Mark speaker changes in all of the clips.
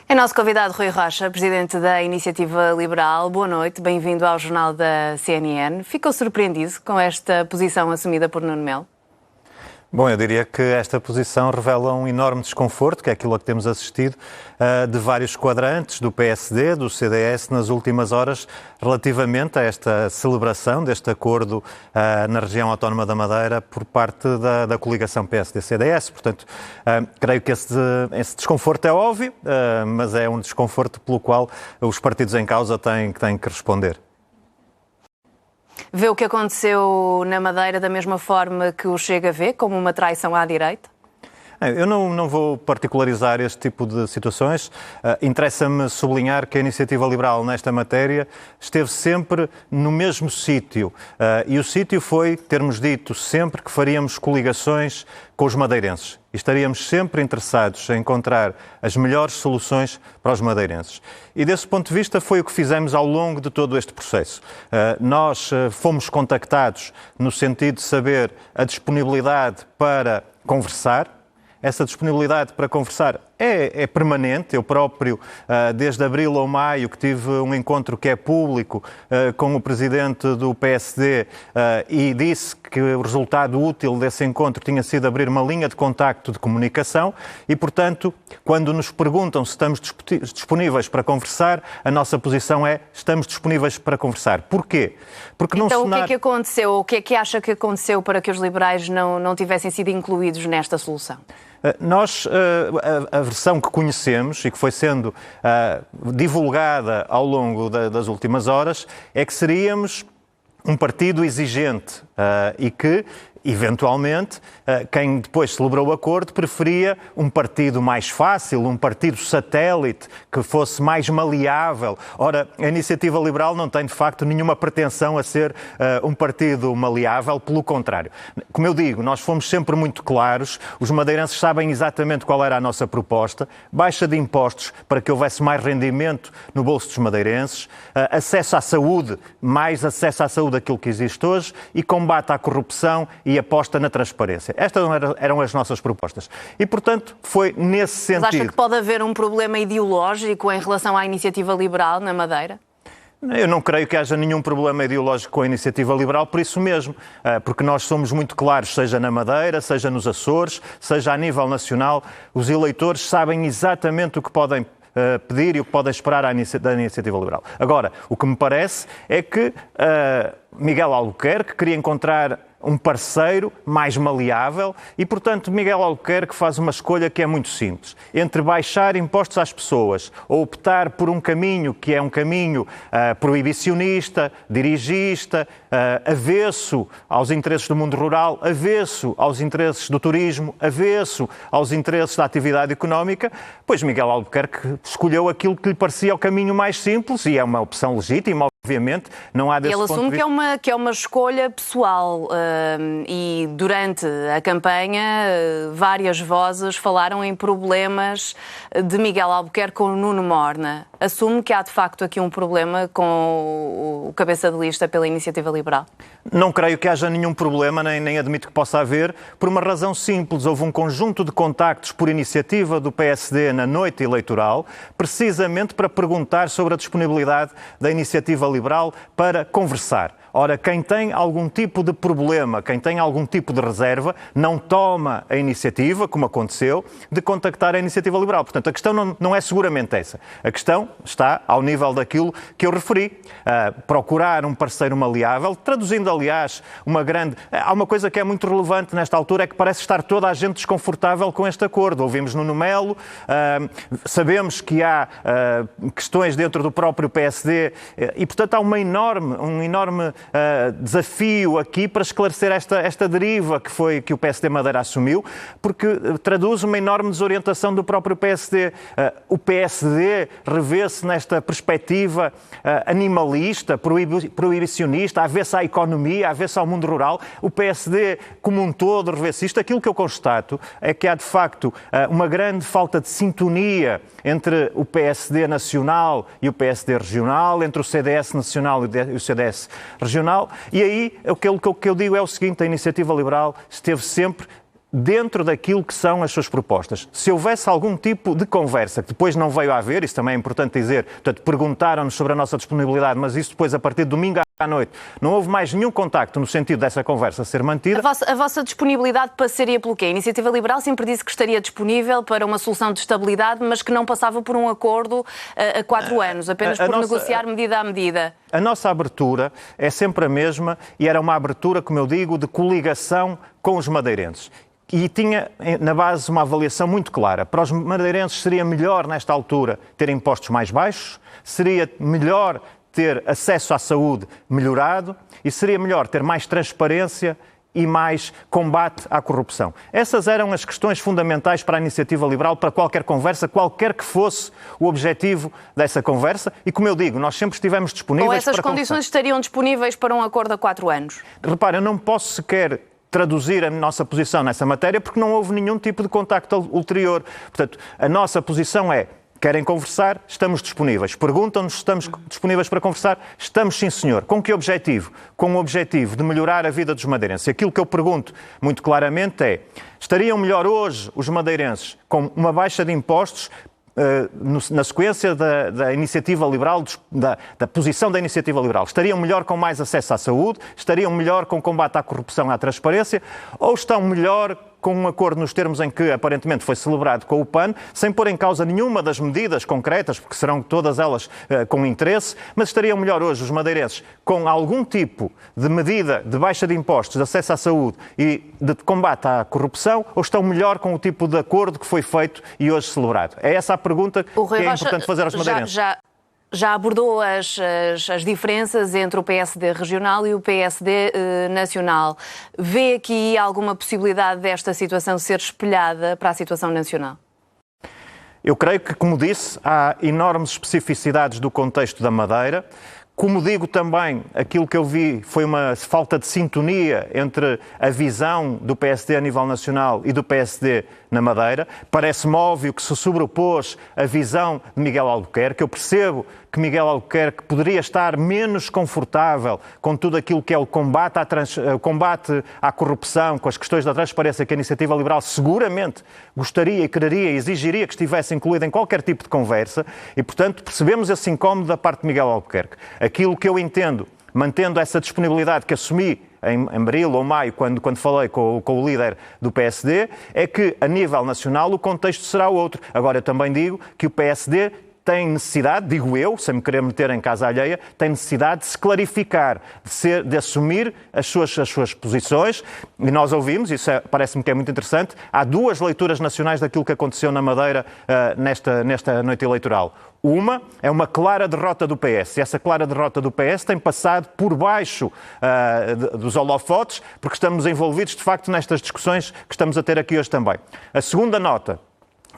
Speaker 1: É nosso convidado Rui Rocha, presidente da Iniciativa Liberal. Boa noite, bem-vindo ao Jornal da CNN. Ficou surpreendido com esta posição assumida por Nuno Melo?
Speaker 2: Bom, eu diria que esta posição revela um enorme desconforto, que é aquilo a que temos assistido, de vários quadrantes do PSD, do CDS, nas últimas horas, relativamente a esta celebração deste acordo na região autónoma da Madeira por parte da coligação PSD-CDS. Portanto, creio que esse desconforto é óbvio, mas é um desconforto pelo qual os partidos em causa têm que responder.
Speaker 1: Vê o que aconteceu na Madeira da mesma forma que o Chega vê, como uma traição à direita?
Speaker 2: Eu não vou particularizar este tipo de situações. Interessa-me sublinhar que a Iniciativa Liberal nesta matéria esteve sempre no mesmo sítio. E o sítio foi termos dito sempre que faríamos coligações com os madeirenses. E estaríamos sempre interessados em encontrar as melhores soluções para os madeirenses. E desse ponto de vista foi o que fizemos ao longo de todo este processo. Nós fomos contactados no sentido de saber a disponibilidade para conversar. Essa disponibilidade para conversar é permanente. Eu próprio, desde abril ou maio, que tive um encontro que é público com o presidente do PSD e disse que o resultado útil desse encontro tinha sido abrir uma linha de contacto de comunicação e, portanto, quando nos perguntam se estamos disponíveis para conversar, a nossa posição é estamos disponíveis para conversar. Porquê? Porque
Speaker 1: então, o que é que aconteceu? O que é que acha que aconteceu para que os liberais não tivessem sido incluídos nesta solução?
Speaker 2: Nós, a versão que conhecemos e que foi sendo divulgada ao longo das últimas horas é que seríamos um partido exigente e que, eventualmente, quem depois celebrou o acordo preferia um partido mais fácil, um partido satélite, que fosse mais maleável. Ora, a Iniciativa Liberal não tem, de facto, nenhuma pretensão a ser um partido maleável, pelo contrário. Como eu digo, nós fomos sempre muito claros, os madeirenses sabem exatamente qual era a nossa proposta: baixa de impostos para que houvesse mais rendimento no bolso dos madeirenses, acesso à saúde, mais acesso à saúde daquilo que existe hoje, e combate à corrupção e aposta na transparência. Estas eram as nossas propostas. E, portanto, foi nesse sentido.
Speaker 1: Mas acha que pode haver um problema ideológico em relação à Iniciativa Liberal na Madeira?
Speaker 2: Eu não creio que haja nenhum problema ideológico com a Iniciativa Liberal por isso mesmo, porque nós somos muito claros, seja na Madeira, seja nos Açores, seja a nível nacional, os eleitores sabem exatamente o que podem pedir e o que podem esperar da Iniciativa Liberal. Agora, o que me parece é que Miguel Albuquerque queria encontrar um parceiro mais maleável e, portanto, Miguel Albuquerque faz uma escolha que é muito simples. Entre baixar impostos às pessoas ou optar por um caminho que é um caminho proibicionista, dirigista, avesso aos interesses do mundo rural, avesso aos interesses do turismo, avesso aos interesses da atividade económica, pois Miguel Albuquerque escolheu aquilo que lhe parecia o caminho mais simples e é uma opção legítima. Obviamente, não há desse
Speaker 1: ponto de vista. Ele assume que é uma escolha pessoal e durante a campanha várias vozes falaram em problemas de Miguel Albuquerque com o Nuno Morna. Assume que há de facto aqui um problema com o cabeça de lista pela Iniciativa Liberal?
Speaker 2: Não creio que haja nenhum problema, nem admito que possa haver, por uma razão simples. Houve um conjunto de contactos por iniciativa do PSD na noite eleitoral, precisamente para perguntar sobre a disponibilidade da Iniciativa Liberal para conversar. Ora, quem tem algum tipo de problema, quem tem algum tipo de reserva, não toma a iniciativa, como aconteceu, de contactar a Iniciativa Liberal. Portanto, a questão não é seguramente essa. A questão está ao nível daquilo que eu referi. Procurar um parceiro maleável, traduzindo, aliás, há uma coisa que é muito relevante nesta altura, é que parece estar toda a gente desconfortável com este acordo. Ouvimos Nuno Melo, sabemos que há questões dentro do próprio PSD e, portanto, há um enorme desafio aqui para esclarecer esta deriva que o PSD Madeira assumiu, porque traduz uma enorme desorientação do próprio PSD. O PSD revê-se nesta perspectiva animalista, proibicionista, avessa à economia, avessa ao mundo rural. O PSD, como um todo, revê-se isto. Aquilo que eu constato é que há, de facto, uma grande falta de sintonia entre o PSD nacional e o PSD regional, entre o CDS nacional e o CDS regional, e aí o que eu digo é o seguinte: a Iniciativa Liberal esteve sempre dentro daquilo que são as suas propostas. Se houvesse algum tipo de conversa, que depois não veio a haver, isso também é importante dizer, portanto, perguntaram-nos sobre a nossa disponibilidade, mas isso depois, a partir de domingo à noite, não houve mais nenhum contacto no sentido dessa conversa ser mantida.
Speaker 1: A vossa disponibilidade passaria pelo quê? A Iniciativa Liberal sempre disse que estaria disponível para uma solução de estabilidade, mas que não passava por um acordo a 4 anos, apenas por negociar medida a medida.
Speaker 2: A nossa abertura é sempre a mesma e era uma abertura, como eu digo, de coligação com os madeirenses. E tinha na base uma avaliação muito clara. Para os madeirenses seria melhor, nesta altura, ter impostos mais baixos, seria melhor ter acesso à saúde melhorado e seria melhor ter mais transparência e mais combate à corrupção. Essas eram as questões fundamentais para a Iniciativa Liberal, para qualquer conversa, qualquer que fosse o objetivo dessa conversa. E, como eu digo, nós sempre estivemos disponíveis para
Speaker 1: conversar. Ou essas condições estariam disponíveis para um acordo a 4 anos?
Speaker 2: Repara, eu não posso sequer traduzir a nossa posição nessa matéria porque não houve nenhum tipo de contacto ulterior. Portanto, a nossa posição é: querem conversar? Estamos disponíveis. Perguntam-nos se estamos disponíveis para conversar? Estamos, sim, senhor. Com que objetivo? Com o objetivo de melhorar a vida dos madeirenses. Aquilo que eu pergunto muito claramente é: estariam melhor hoje os madeirenses com uma baixa de impostos na sequência da Iniciativa Liberal, da posição da Iniciativa Liberal? Estariam melhor com mais acesso à saúde? Estariam melhor com combate à corrupção e à transparência? Ou estão melhor com um acordo nos termos em que aparentemente foi celebrado com o PAN, sem pôr em causa nenhuma das medidas concretas, porque serão todas elas com interesse, mas estariam melhor hoje os madeirenses com algum tipo de medida de baixa de impostos, de acesso à saúde e de combate à corrupção, ou estão melhor com o tipo de acordo que foi feito e hoje celebrado? É essa a pergunta que é importante fazer aos madeirenses.
Speaker 1: Já abordou as diferenças entre o PSD regional e o PSD nacional. Vê aqui alguma possibilidade desta situação ser espelhada para a situação nacional?
Speaker 2: Eu creio que, como disse, há enormes especificidades do contexto da Madeira. Como digo também, aquilo que eu vi foi uma falta de sintonia entre a visão do PSD a nível nacional e do PSD na Madeira. Parece-me óbvio que se sobrepôs a visão de Miguel Albuquerque. Eu percebo que Miguel Albuquerque poderia estar menos confortável com tudo aquilo que é o combate à corrupção, com as questões da transparência que a Iniciativa Liberal seguramente gostaria e quereria e exigiria que estivesse incluída em qualquer tipo de conversa e, portanto, percebemos esse incómodo da parte de Miguel Albuquerque. Aquilo que eu entendo, mantendo essa disponibilidade que assumi em abril ou maio, quando falei com o líder do PSD, é que, a nível nacional, o contexto será outro. Agora, eu também digo que o PSD tem necessidade, digo eu, sem me querer meter em casa alheia, tem necessidade de se clarificar, de assumir as suas posições, e nós ouvimos, isso parece-me que é muito interessante, há 2 leituras nacionais daquilo que aconteceu na Madeira nesta noite eleitoral. Uma é uma clara derrota do PS, e essa clara derrota do PS tem passado por baixo dos holofotes, porque estamos envolvidos, de facto, nestas discussões que estamos a ter aqui hoje também. A segunda nota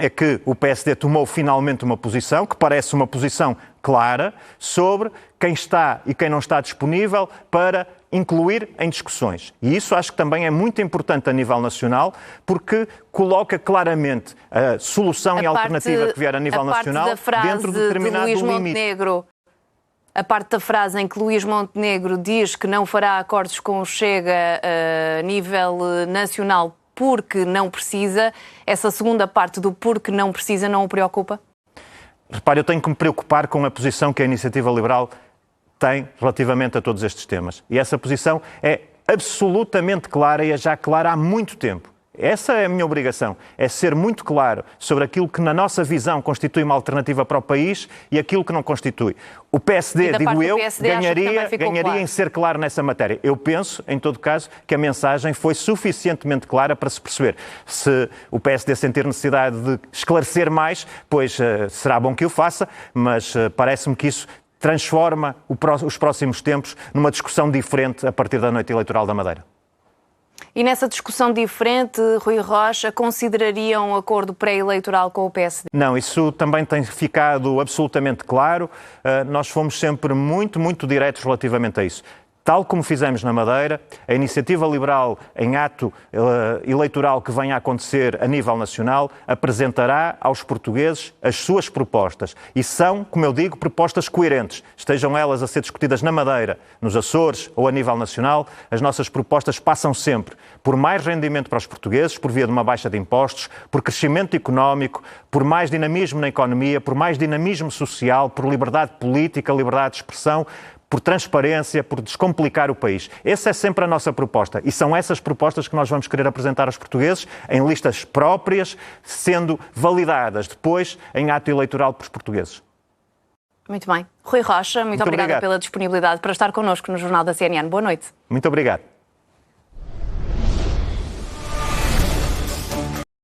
Speaker 2: é que o PSD tomou finalmente uma posição, que parece uma posição clara, sobre quem está e quem não está disponível para incluir em discussões. E isso acho que também é muito importante a nível nacional, porque coloca claramente a solução e a alternativa que vier a nível nacional dentro de determinado limite.
Speaker 1: A parte da frase em que Luís Montenegro diz que não fará acordos com o Chega a nível nacional porque não precisa, essa segunda parte do porque não precisa não o preocupa?
Speaker 2: Repare, eu tenho que me preocupar com a posição que a Iniciativa Liberal tem relativamente a todos estes temas. E essa posição é absolutamente clara e é já clara há muito tempo. Essa é a minha obrigação, é ser muito claro sobre aquilo que na nossa visão constitui uma alternativa para o país e aquilo que não constitui. O PSD, digo eu, ganharia em ser claro nessa matéria. Eu penso, em todo caso, que a mensagem foi suficientemente clara para se perceber. Se o PSD sentir necessidade de esclarecer mais, pois será bom que o faça, mas parece-me que isso transforma os próximos tempos numa discussão diferente a partir da noite eleitoral da Madeira.
Speaker 1: E nessa discussão diferente, Rui Rocha, consideraria um acordo pré-eleitoral com o PSD?
Speaker 2: Não, isso também tem ficado absolutamente claro. Nós fomos sempre muito diretos relativamente a isso. Tal como fizemos na Madeira, a iniciativa liberal em ato eleitoral que venha a acontecer a nível nacional apresentará aos portugueses as suas propostas. E são, como eu digo, propostas coerentes. Estejam elas a ser discutidas na Madeira, nos Açores ou a nível nacional, as nossas propostas passam sempre por mais rendimento para os portugueses, por via de uma baixa de impostos, por crescimento económico, por mais dinamismo na economia, por mais dinamismo social, por liberdade política, liberdade de expressão, por transparência, por descomplicar o país. Essa é sempre a nossa proposta e são essas propostas que nós vamos querer apresentar aos portugueses em listas próprias, sendo validadas depois em ato eleitoral pelos portugueses.
Speaker 1: Muito bem. Rui Rocha, muito obrigada pela disponibilidade para estar connosco no Jornal da CNN. Boa noite.
Speaker 2: Muito obrigado.